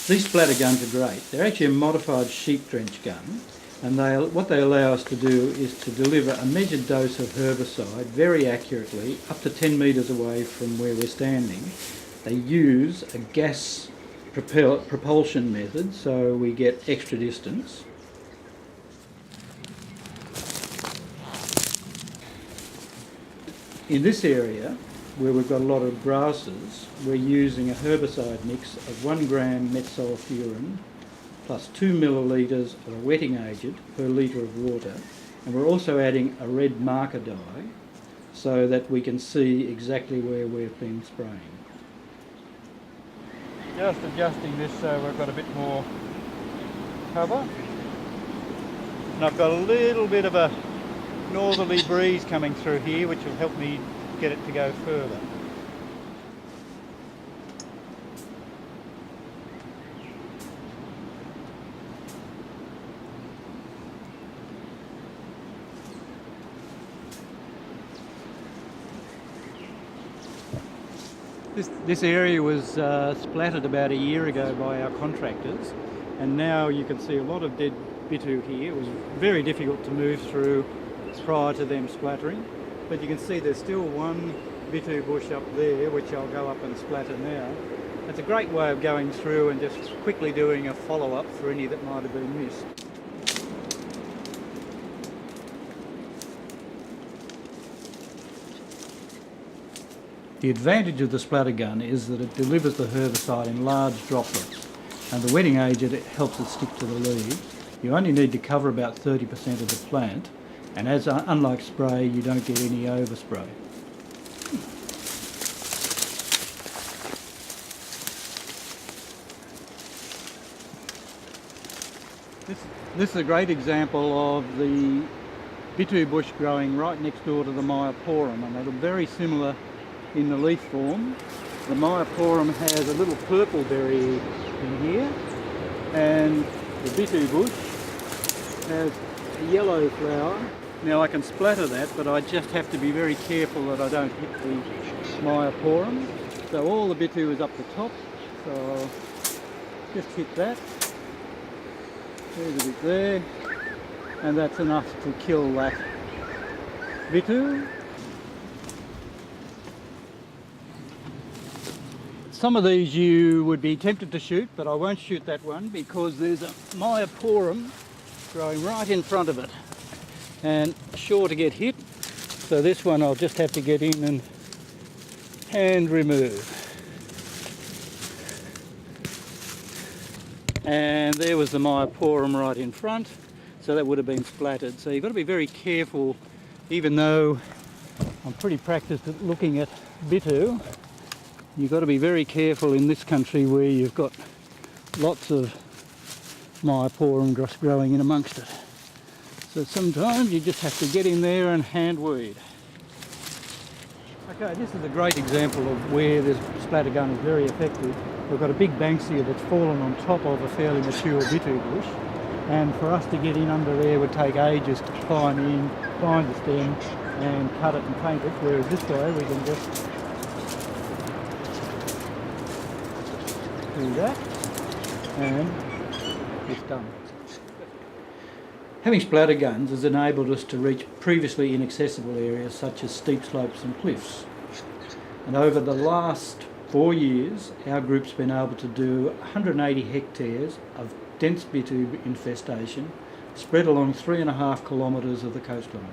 These splatter guns are great. They're actually a modified sheep drench gun, and what they allow us to do is to deliver a measured dose of herbicide very accurately up to 10 metres away from where we're standing. They use a gas propulsion method, so we get extra distance. In this area, where we've got a lot of grasses, we're using a herbicide mix of 1 gram metsulfuron plus 2 millilitres of a wetting agent per litre of water, and we're also adding a red marker dye so that we can see exactly where we've been spraying. Just adjusting this so we've got a bit more cover, and I've got a little bit of a northerly breeze coming through here which will help me get it to go further. This area was splattered about a year ago by our contractors, and now you can see a lot of dead bitou here. It was very difficult to move through prior to them splattering, but you can see there's still one bitou bush up there which I'll go up and splatter now. It's a great way of going through and just quickly doing a follow-up for any that might have been missed. The advantage of the splatter gun is that it delivers the herbicide in large droplets, and the wetting agent helps it stick to the leaves. You only need to cover about 30% of the plant, and unlike spray, you don't get any overspray. This is a great example of the bitou bush growing right next door to the myoporum, and they're very similar in the leaf form. The myoporum has a little purple berry in here, and the bitou bush has a yellow flower. Now I can splatter that, but I just have to be very careful that I don't hit the myoporum. So all the bitou is up the top, so I'll just hit that. There's a bit there, and that's enough to kill that bitou. Some of these you would be tempted to shoot, but I won't shoot that one because there's a myoporum growing right in front of it and sure to get hit. So this one I'll just have to get in and hand remove. And there was the myoporum right in front, so that would have been splattered. So you've got to be very careful, even though I'm pretty practiced at looking at bitou. You've got to be very careful in this country where you've got lots of myoporum just growing in amongst it. So sometimes you just have to get in there and hand weed. Okay, this is a great example of where this splatter gun is very effective. We've got a big banksia that's fallen on top of a fairly mature bitou bush, and for us to get in under there would take ages to climb in, find the stem and cut it and paint it, whereas this way we can just do that and it's done. Having splatter guns has enabled us to reach previously inaccessible areas such as steep slopes and cliffs. And over the last 4 years, our group's been able to do 180 hectares of dense bitou infestation spread along 3.5 kilometres of the coastline.